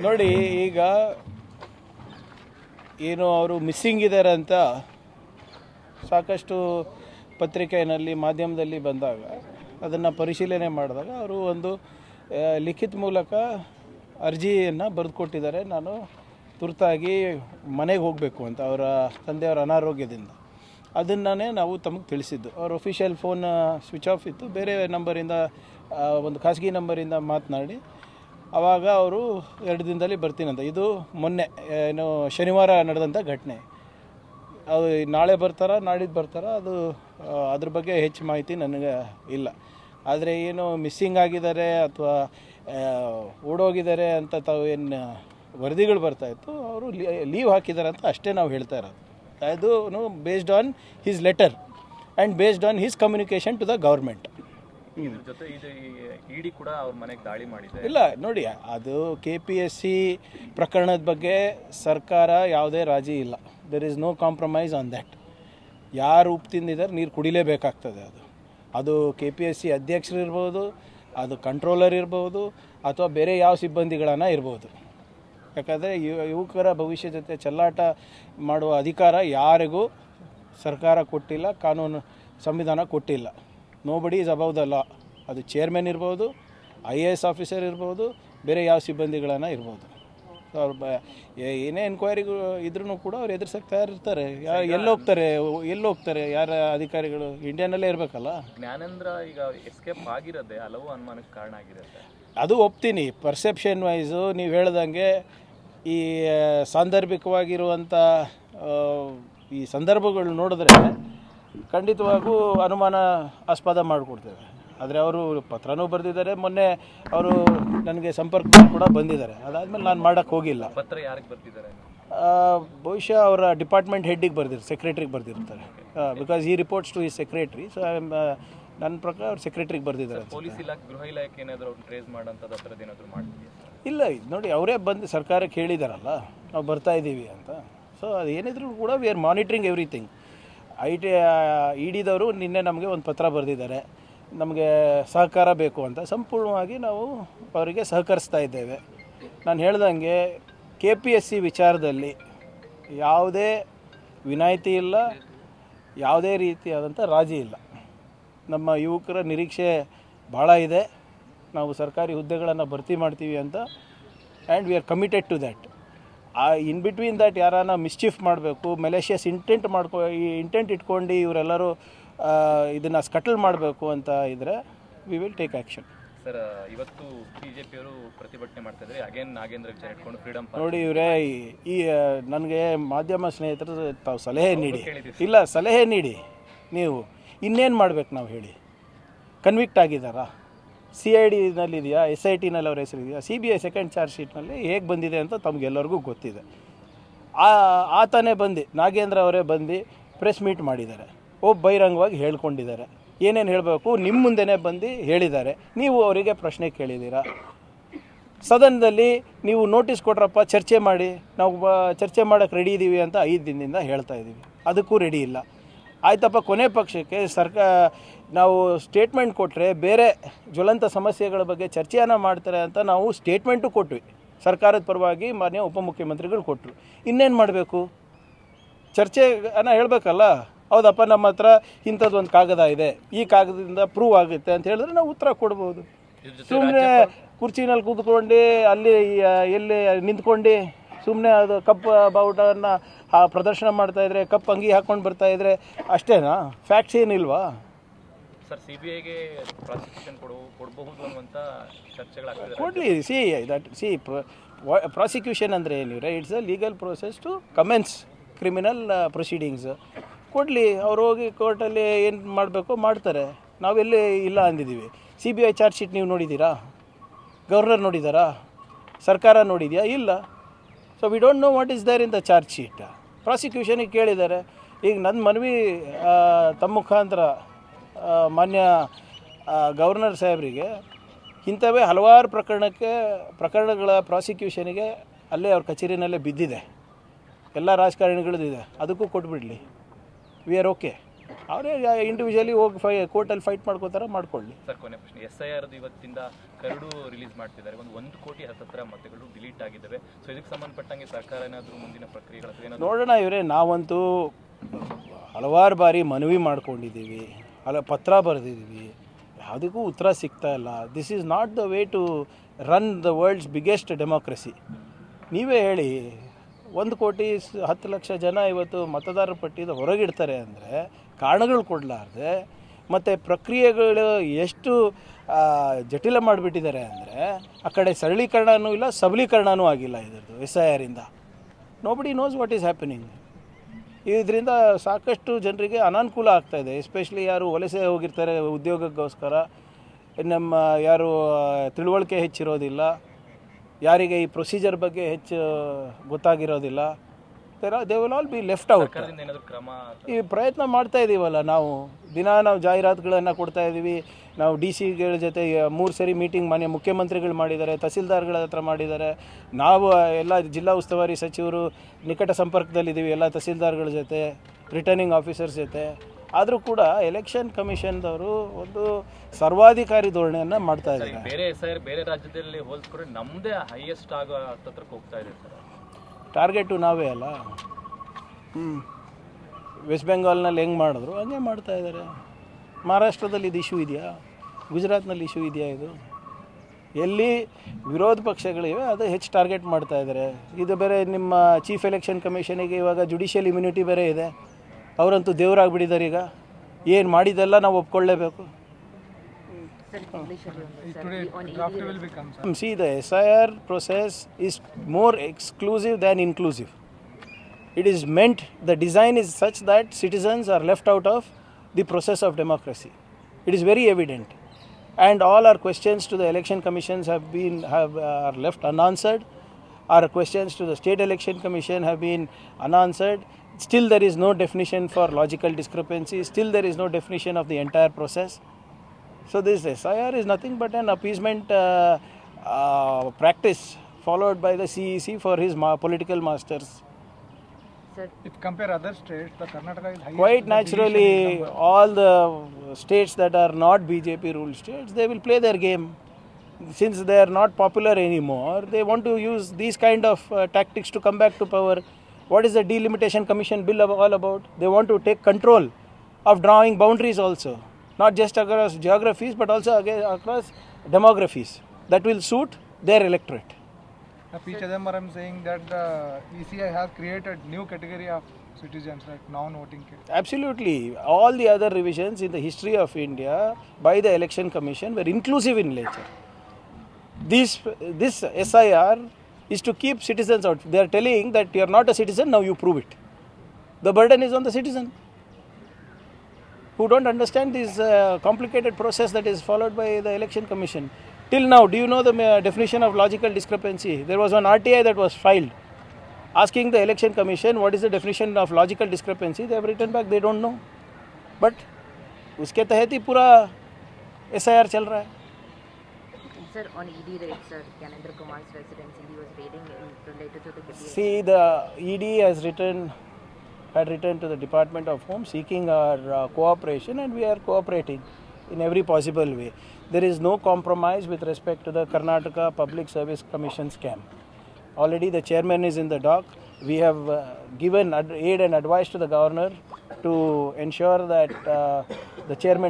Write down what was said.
ನೋಡಿ, ಈಗ ಏನು ಅವರು ಮಿಸ್ಸಿಂಗ್ ಇದ್ದಾರೆ ಅಂತ ಸಾಕಷ್ಟು ಪತ್ರಿಕೆಯಲ್ಲಿ ಮಾಧ್ಯಮದಲ್ಲಿ ಬಂದಾಗ ಅದನ್ನು ಪರಿಶೀಲನೆ ಮಾಡಿದಾಗ ಅವರು ಒಂದು ಲಿಖಿತ ಮೂಲಕ ಅರ್ಜಿಯನ್ನು ಬರೆದುಕೊಟ್ಟಿದ್ದಾರೆ. ನಾನು ತುರ್ತಾಗಿ ಮನೆಗೆ ಹೋಗಬೇಕು ಅಂತ ಅವರ ತಂದೆಯವರ ಅನಾರೋಗ್ಯದಿಂದ. ಅದನ್ನೇ ನಾವು ತಮಗೆ ತಿಳಿಸಿದ್ದು. ಅವ್ರ ಅಫಿಷಿಯಲ್ ಫೋನ್ ಸ್ವಿಚ್ ಆಫ್ ಇತ್ತು. ಬೇರೆ ನಂಬರಿಂದ, ಒಂದು ಖಾಸಗಿ ನಂಬರಿಂದ ಮಾತನಾಡಿ ಆವಾಗ ಅವರು 2 ದಿನದಲ್ಲಿ ಬರ್ತೀನಂತ. ಇದು ಮೊನ್ನೆ ಏನು ಶನಿವಾರ ನಡೆದಂಥ ಘಟನೆ. ಅದು ನಾಳೆ ಬರ್ತಾರಾ ನಾಡಿದ್ದು ಬರ್ತಾರಾ ಅದು ಅದ್ರ ಬಗ್ಗೆ ಹೆಚ್ಚು ಮಾಹಿತಿ ನನಗೆ ಇಲ್ಲ. ಆದರೆ ಏನು ಮಿಸ್ಸಿಂಗ್ ಆಗಿದ್ದಾರೆ ಅಥವಾ ಓಡೋಗಿದ್ದಾರೆ ಅಂತ ತಾವು ಏನು ವರದಿಗಳು ಬರ್ತಾಯಿತ್ತು, ಅವರು ಲೀವ್ ಹಾಕಿದ್ದಾರೆ ಅಂತ ಅಷ್ಟೇ ನಾವು ಹೇಳ್ತಾ ಇರೋದು. ಅದು based on his letter and based on his communication to the government. ಇದ್ರ ಜೊತೆ ಇದು ಇಡಿ ಕೂಡ ಅವ್ರ ಮನೆಗೆ ದಾಳಿ ಮಾಡಿದೆ. ಇಲ್ಲ ನೋಡಿ, ಅದು KPSC ಪ್ರಕರಣದ ಬಗ್ಗೆ ಸರ್ಕಾರ ಯಾವುದೇ ರಾಜಿ ಇಲ್ಲ. There is no compromise on that. ಯಾರು ಉಪ್ಪು ತಿಂದಿದ್ದಾರೆ ನೀರು ಕುಡಿಲೇಬೇಕಾಗ್ತದೆ. ಅದು KPSC ಅಧ್ಯಕ್ಷರು ಇರ್ಬೋದು, ಅದು ಕಂಟ್ರೋಲರ್ ಇರ್ಬೋದು, ಅಥವಾ ಬೇರೆ ಯಾವ ಸಿಬ್ಬಂದಿಗಳನ್ನ ಇರ್ಬೋದು. ಯಾಕಂದರೆ ಯುವಕರ ಭವಿಷ್ಯ ಜೊತೆ ಚೆಲ್ಲಾಟ ಮಾಡುವ ಅಧಿಕಾರ ಯಾರಿಗೂ ಸರ್ಕಾರ ಕೊಟ್ಟಿಲ್ಲ, ಕಾನೂನು ಸಂವಿಧಾನ ಕೊಟ್ಟಿಲ್ಲ. Nobody is above the law. ಅದು ಚೇರ್ಮನ್ ಇರ್ಬೋದು, IAS ಆಫೀಸರ್ ಇರ್ಬೋದು, ಬೇರೆ ಯಾವ ಸಿಬ್ಬಂದಿಗಳನ್ನ ಇರ್ಬೋದು. ಅವ್ರು ಏನೇ ಎನ್ಕ್ವೈರಿಗಳು ಇದ್ರೂ ಕೂಡ ಅವ್ರು ಎದುರಿಸೋಕ್ಕೆ ತಯಾರಿರ್ತಾರೆ. ಎಲ್ಲಿ ಹೋಗ್ತಾರೆ ಯಾರ ಅಧಿಕಾರಿಗಳು? ಇಂಡಿಯಾನಲ್ಲೇ ಇರಬೇಕಲ್ಲ. ಜ್ಞಾನೇಂದ್ರ ಈಗ ಎಸ್ಕೇಪ್ ಆಗಿರೋದೇ ಹಲವು ಅನುಮಾನಕ್ಕೆ ಕಾರಣ ಆಗಿರುತ್ತೆ. ಅದು ಒಪ್ತೀನಿ. ಪರ್ಸೆಪ್ಷನ್ ವೈಸು ನೀವು ಹೇಳ್ದಂಗೆ ಈ ಸಾಂದರ್ಭಿಕವಾಗಿರುವಂಥ ಈ ಸಂದರ್ಭಗಳು ನೋಡಿದ್ರೆ ಖಂಡಿತವಾಗೂ ಅನುಮಾನಾಸ್ಪದ ಮಾಡಿಕೊಡ್ತೇವೆ. ಆದರೆ ಅವರು ಪತ್ರನೂ ಬರೆದಿದ್ದಾರೆ. ಮೊನ್ನೆ ಅವರು ನನಗೆ ಸಂಪರ್ಕ ಕೂಡ ಬಂದಿದ್ದಾರೆ. ಅದಾದಮೇಲೆ ನಾನು ಮಾಡೋಕ್ಕೆ ಹೋಗಿಲ್ಲ. ಪತ್ರ ಯಾರಿಗೆ ಬರ್ತಿದ್ದಾರೆ? ಬಹುಶಃ ಅವರ ಡಿಪಾರ್ಟ್ಮೆಂಟ್ ಹೆಡ್ಡಿಗೆ ಬರೆದಿರ್ತಾರೆ, ಸೆಕ್ರೆಟ್ರಿಗೆ ಬರೆದಿರ್ತಾರೆ. ಬಿಕಾಸ್ ಈ ರಿಪೋರ್ಟ್ಸ್ ಟು ಈ ಸೆಕ್ರೆಟ್ರಿ. ಸೊ ನನ್ನ ಪ್ರಕಾರ ಅವ್ರು ಸೆಕ್ರೆಟ್ರಿಗೆ ಬರೆದಿದ್ದಾರೆ. ಪೊಲೀಸ್ ಇಲಾಖೆ, ಗೃಹ ಇಲಾಖೆ ಏನಾದರೂ ಟ್ರೇಸ್ ಮಾಡೋಂಥದ್ದು ಆ ಥರದ್ದು ಏನಾದರೂ ಮಾಡ್ತೀವಿ? ಇಲ್ಲ, ನೋಡಿ ಅವರೇ ಬಂದು ಸರ್ಕಾರಕ್ಕೆ ಹೇಳಿದಾರಲ್ಲ ನಾವು ಬರ್ತಾ ಇದ್ದೀವಿ ಅಂತ. ಸೊ ಅದು ಏನಿದ್ರು ಕೂಡ ವಿ ಆರ್ ಮಾನಿಟ್ರಿಂಗ್ ಎವ್ರಿಥಿಂಗ್. ಇಡಿದವರು ನಿನ್ನೆ ನಮಗೆ ಒಂದು ಪತ್ರ ಬರೆದಿದ್ದಾರೆ, ನಮಗೆ ಸಹಕಾರ ಬೇಕು ಅಂತ. ಸಂಪೂರ್ಣವಾಗಿ ನಾವು ಅವರಿಗೆ ಸಹಕರಿಸ್ತಾ ಇದ್ದೇವೆ. ನಾನು ಹೇಳ್ದಂಗೆ KPSC ವಿಚಾರದಲ್ಲಿ ಯಾವುದೇ ವಿನಾಯಿತಿ ಇಲ್ಲ, ಯಾವುದೇ ರೀತಿಯಾದಂಥ ರಾಜಿ ಇಲ್ಲ. ನಮ್ಮ ಯುವಕರ ನಿರೀಕ್ಷೆ ಭಾಳ ಇದೆ. ನಾವು ಸರ್ಕಾರಿ ಹುದ್ದೆಗಳನ್ನು ಭರ್ತಿ ಮಾಡ್ತೀವಿ ಅಂತ. And we are committed to that. In between that ಯಾರಾನ ಮಿಸ್ಚೀಫ್ ಮಾಡಬೇಕು, ಮೆಲೇಷಿಯಸ್ ಇಂಟೆಂಟ್ ಇಟ್ಕೊಂಡು ಇವರೆಲ್ಲರೂ ಇದನ್ನು ಸ್ಕಟಲ್ ಮಾಡಬೇಕು ಅಂತ ಇದ್ದರೆ we will take action. Sir, ಇವತ್ತು BJPಯವರು ಪ್ರತಿಭಟನೆ ಮಾಡ್ತಾಯಿದ್ರೆ ಅಗೇನ್ ನಾಗೇಂದ್ರ ವಿಚಾರ ಇಟ್ಕೊಂಡು ಫ್ರೀಡಮ್ ನೋಡಿ. ಇವರೇ ಈ ನನಗೆ ಮಾಧ್ಯಮ ಸ್ನೇಹಿತರು ತಾವು ಸಲಹೆ ನೀಡಿ, ಇಲ್ಲ ಸಲಹೆ ನೀಡಿ, ನೀವು ಇನ್ನೇನು ಮಾಡಬೇಕು ನಾವು ಹೇಳಿ? ಕನ್ವಿಕ್ಟ್ ಆಗಿದ್ದಾರಾ? CIDನಲ್ಲಿದೆಯಾ, SITನಲ್ಲಿ ಅವ್ರ ಹೆಸರಿದೆಯಾ? CBI ಸೆಕೆಂಡ್ ಚಾರ್ಜ್ ಶೀಟ್ನಲ್ಲಿ ಹೇಗೆ ಬಂದಿದೆ ಅಂತ ತಮಗೆಲ್ಲರಿಗೂ ಗೊತ್ತಿದೆ. ಆತನೇ ಬಂದು ನಾಗೇಂದ್ರ ಅವರೇ ಬಂದು ಪ್ರೆಸ್ ಮೀಟ್ ಮಾಡಿದ್ದಾರೆ. ಬಹಿರಂಗವಾಗಿ ಹೇಳ್ಕೊಂಡಿದ್ದಾರೆ. ಏನೇನು ಹೇಳಬೇಕು ನಿಮ್ಮ ಮುಂದೆನೇ ಬಂದು ಹೇಳಿದ್ದಾರೆ. ನೀವು ಅವರಿಗೆ ಪ್ರಶ್ನೆ ಕೇಳಿದ್ದೀರಾ? ಸದನದಲ್ಲಿ ನೀವು ನೋಟಿಸ್ ಕೊಟ್ರಪ್ಪ, ಚರ್ಚೆ ಮಾಡಿ, ನಾವು ಚರ್ಚೆ ಮಾಡೋಕ್ಕೆ ರೆಡಿ ಇದ್ದೀವಿ ಅಂತ 5 ದಿನದಿಂದ ಹೇಳ್ತಾ ಇದ್ದೀವಿ. ಅದಕ್ಕೂ ರೆಡಿ ಇಲ್ಲ. ಆಯ್ತಪ್ಪ, ಕೊನೆ ಪಕ್ಷಕ್ಕೆ ನಾವು ಸ್ಟೇಟ್ಮೆಂಟ್ ಕೊಟ್ಟರೆ ಬೇರೆ ಜ್ವಲಂತ ಸಮಸ್ಯೆಗಳ ಬಗ್ಗೆ ಚರ್ಚೆಯನ್ನು ಮಾಡ್ತಾರೆ ಅಂತ ನಾವು ಸ್ಟೇಟ್ಮೆಂಟು ಕೊಟ್ವಿ. ಸರ್ಕಾರದ ಪರವಾಗಿ ಮಾನ್ಯ ಉಪಮುಖ್ಯಮಂತ್ರಿಗಳು ಕೊಟ್ಟರು. ಇನ್ನೇನು ಮಾಡಬೇಕು? ಚರ್ಚೆಯನ್ನು ಹೇಳಬೇಕಲ್ಲ. ಹೌದಪ್ಪ, ನಮ್ಮ ಹತ್ರ ಇಂಥದ್ದೊಂದು ಕಾಗದ ಇದೆ, ಈ ಕಾಗದದಿಂದ ಪ್ರೂವ್ ಆಗುತ್ತೆ ಅಂತ ಹೇಳಿದ್ರೆ ನಾವು ಉತ್ತರ ಕೊಡ್ಬೋದು. ಸುಮ್ಮನೆ ಕುರ್ಚಿನಲ್ಲಿ ಕೂತ್ಕೊಂಡು ಅಲ್ಲಿ ಎಲ್ಲಿ ನಿಂತ್ಕೊಂಡು ಸುಮ್ಮನೆ ಅದು ಕಪ್ ಬಾವುಟವನ್ನು ಪ್ರದರ್ಶನ ಮಾಡ್ತಾಯಿದ್ರೆ, ಕಪ್ ಅಂಗಿ ಹಾಕ್ಕೊಂಡು ಬರ್ತಾಯಿದ್ರೆ ಅಷ್ಟೇನಾ? ಫ್ಯಾಕ್ಟ್ಸ್ ಏನಿಲ್ವಾ? ಸರ್, CBIಗೆ ಪ್ರಾಸಿಕ್ಯೂಷನ್ ಕೊಡಬಹುದು ಅನ್ನುವಂಥ ಚರ್ಚೆಗಳಾಗ್ತದೆ. ಕೊಡಲಿ. ಪ್ರಾಸಿಕ್ಯೂಷನ್ ಅಂದರೆ ಏನಿವ್ರೆ, it's a legal process to commence criminal proceedings. ಕೊಡಲಿ, ಅವ್ರು ಹೋಗಿ ಕೋರ್ಟಲ್ಲಿ ಏನು ಮಾಡಬೇಕೋ ಮಾಡ್ತಾರೆ. ನಾವೆಲ್ಲಿ ಇಲ್ಲ ಅಂದಿದ್ದೀವಿ. CBI ಚಾರ್ಜ್ ಶೀಟ್ ನೀವು ನೋಡಿದ್ದೀರಾ? ಗವರ್ನರ್ ನೋಡಿದ್ದಾರಾ? ಸರ್ಕಾರ ನೋಡಿದೆಯಾ? ಇಲ್ಲ. So we don't know what is there in the charge sheet. ಪ್ರಾಸಿಕ್ಯೂಷನಿಗೆ ಕೇಳಿದ್ದಾರೆ. ಈಗ ನನ್ನ ಮನವಿ ತಮ್ಮ ಮುಖಾಂತರ ಮಾನ್ಯ ಗವರ್ನರ್ ಸಾಹೇಬರಿಗೆ, ಇಂಥವೇ ಹಲವಾರು ಪ್ರಕರಣಗಳ ಪ್ರಾಸಿಕ್ಯೂಷನಿಗೆ ಅಲ್ಲೇ ಅವ್ರ ಕಚೇರಿನಲ್ಲೇ ಬಿದ್ದಿದೆ. ಎಲ್ಲ ರಾಜಕಾರಣಿಗಳದ್ದು ಇದೆ. ಅದಕ್ಕೂ ಕೊಟ್ಬಿಡಲಿ. We are okay. ಅವರೇ ಇಂಡಿವಿಜುವಲಿ ಹೋಗಿ ಕೋರ್ಟಲ್ಲಿ ಫೈಟ್ ಮಾಡ್ಕೋತಾರೆ, ಮಾಡ್ಕೊಳ್ಳಿ. ಸರ್ ಕೊನೆ ಪ್ರಶ್ನೆ, SIR ಇವತ್ತಿಂದ ಕರಡು ರಿಲೀಸ್ ಮಾಡ್ತಿದ್ದಾರೆ. ಒಂದು ಕೋಟಿ ಹತ್ತಿರ ಮತಗಳು ಡಿಲೀಟ್ ಆಗಿದ್ದಾವೆ. ಸೊ ಇದಕ್ಕೆ ಸಂಬಂಧಪಟ್ಟಂಗೆ ಸರ್ಕಾರ ಏನಾದರೂ ಮುಂದಿನ ಪ್ರಕ್ರಿಯೆಗಳು ಅಥವಾ ಏನಾದರೂ ನೋಡೋಣ. ಇವರೇ ನಾವಂತೂ ಹಲವಾರು ಬಾರಿ ಮನವಿ ಮಾಡ್ಕೊಂಡಿದ್ದೀವಿ, ಪತ್ರ ಬರೆದಿದ್ದೀವಿ, ಯಾವುದಕ್ಕೂ ಉತ್ತರ ಸಿಗ್ತಾ ಇಲ್ಲ. This is not the way to run the world's biggest democracy. ನೀವೇ ಹೇಳಿ, 1,10,00,000 ಜನ ಇವತ್ತು ಮತದಾರರ ಪಟ್ಟಿಯಿಂದ ಹೊರಗಿಡ್ತಾರೆ ಅಂದರೆ ಕಾರಣಗಳು ಕೊಡಲಾರ್ದೆ, ಮತ್ತು ಪ್ರಕ್ರಿಯೆಗಳು ಎಷ್ಟು ಜಟಿಲ ಮಾಡಿಬಿಟ್ಟಿದ್ದಾರೆ ಅಂದರೆ ಆ ಕಡೆ ಸರಳೀಕರಣವೂ ಇಲ್ಲ, ಸಬಲೀಕರಣವೂ ಆಗಿಲ್ಲ ಇದರದ್ದು SIR ಇಂದ. Nobody knows what is happening. ಇದರಿಂದ ಸಾಕಷ್ಟು ಜನರಿಗೆ ಅನಾನುಕೂಲ ಆಗ್ತಾಯಿದೆ. ಎಸ್ಪೆಷಲಿ ಯಾರು ವಲಸೆ ಹೋಗಿರ್ತಾರೆ ಉದ್ಯೋಗಕ್ಕೋಸ್ಕರ, ನಮ್ಮ ಯಾರು ತಿಳುವಳಿಕೆ ಹೆಚ್ಚಿರೋದಿಲ್ಲ, ಯಾರಿಗೆ ಈ ಪ್ರೊಸೀಜರ್ ಬಗ್ಗೆ ಹೆಚ್ಚು ಗೊತ್ತಾಗಿರೋದಿಲ್ಲ, they will all be left out. ಈ ಪ್ರಯತ್ನ ಮಾಡ್ತಾ ಇದ್ದೀವಲ್ಲ ನಾವು, ನಾವು ಜಾಹೀರಾತುಗಳನ್ನು ಕೊಡ್ತಾ ಇದ್ದೀವಿ. ನಾವು DCಗಳ ಜೊತೆ 3 ಸರಿ ಮೀಟಿಂಗ್ ಮಾನ್ಯ ಮುಖ್ಯಮಂತ್ರಿಗಳು ಮಾಡಿದ್ದಾರೆ, ತಹಸೀಲ್ದಾರ್ಗಳ ಹತ್ರ ಮಾಡಿದ್ದಾರೆ. ನಾವು ಎಲ್ಲ ಜಿಲ್ಲಾ ಉಸ್ತುವಾರಿ ಸಚಿವರು ನಿಕಟ ಸಂಪರ್ಕದಲ್ಲಿದ್ದೀವಿ ಎಲ್ಲ ತಹಸೀಲ್ದಾರ್ಗಳ ಜೊತೆ, ರಿಟರ್ನಿಂಗ್ ಆಫೀಸರ್ಸ್ ಜೊತೆ. ಆದರೂ ಕೂಡ ಎಲೆಕ್ಷನ್ ಕಮಿಷನ್ದವರು ಒಂದು ಸರ್ವಾಧಿಕಾರಿ ಧೋರಣೆಯನ್ನು ಮಾಡ್ತಾ ಇದ್ದಾರೆ. ಬೇರೆ SIR ಬೇರೆ ರಾಜ್ಯದಲ್ಲಿ ಹೋಲಿಸ್ಕೊಂಡ್ರೆ ನಮ್ಮದೇ ಹೈಯೆಸ್ಟ್ ಆಗೋ ಹತ್ತತ್ರಕ್ಕೆ ಹೋಗ್ತಾ ಇದೆ ಸರ್. ಟಾರ್ಗೆಟು ನಾವೇ ಅಲ್ಲ. ವೆಸ್ಟ್ ಬೆಂಗಾಲ್ನಲ್ಲಿ ಹೆಂಗೆ ಮಾಡಿದ್ರು ಹಂಗೆ ಮಾಡ್ತಾ ಇದ್ದಾರೆ. ಮಹಾರಾಷ್ಟ್ರದಲ್ಲಿ ಇದು ಇಶ್ಯೂ ಇದೆಯಾ? ಗುಜರಾತ್ನಲ್ಲಿ ಇಶ್ಯೂ ಇದೆಯಾ? ಇದು ಎಲ್ಲಿ ವಿರೋಧ ಪಕ್ಷಗಳಿವೆ ಅದು ಹೆಚ್ಚು ಟಾರ್ಗೆಟ್ ಮಾಡ್ತಾ ಇದ್ದಾರೆ. ಇದು ಬೇರೆ ನಿಮ್ಮ ಚೀಫ್ ಎಲೆಕ್ಷನ್ ಕಮಿಷನಿಗೆ ಇವಾಗ ಜುಡಿಷಿಯಲ್ ಇಮ್ಯುನಿಟಿ ಬೇರೆ ಇದೆ. ಅವರಂತೂ ದೇವರಾಗ್ಬಿಟ್ಟಿದ್ದಾರೆ. ಈಗ ಏನು ಮಾಡಿದ್ದೆಲ್ಲ ನಾವು ಒಪ್ಕೊಳ್ಳೇಬೇಕು. See, the SIR process is more exclusive than inclusive. It is meant, the design is such that citizens are left out of the process of democracy. It is very evident. And all our questions to the election commissions are left unanswered. Our questions to the state election commission have been unanswered. Still there is no definition for logical discrepancy. Still there is no definition of the entire process. So this SIR is nothing but an appeasement practice followed by the CEC for his political masters. Sir, if compare other states, the Karnataka is highest. Quite naturally, all the states that are not BJP ruled states, they will play their game. Since they are not popular anymore, they want to use these kind of tactics to come back to power. What is the Delimitation Commission bill all about? They want to take control of drawing boundaries also. Not just across geographies, but also across demographies. That will suit their electorate. P. Chidambaram saying that the ECI has created new category of citizens, like non-voting kids. Absolutely. All the other revisions in the history of India by the Election Commission were inclusive in nature. This SIR is to keep citizens out. They are telling that you are not a citizen, now you prove it. The burden is on the citizen, who don't understand this complicated process that is followed by the Election Commission. Till now, do you know the definition of logical discrepancy? There was one RTI that was filed asking the Election Commission what is the definition of logical discrepancy. They have written back they don't know. But उसके तहत ही पूरा SIR चल रहा है. Sir, on ED raids, sir, Gyanendra Kumar's residence, he was raiding related to the KPI. See, the ED had written to the Department of Home seeking our cooperation, and we are cooperating in every possible way. There is no compromise with respect to the Karnataka Public Service Commission scam. Already the chairman is in the dock. We have given aid and advice to the governor to ensure that the chairman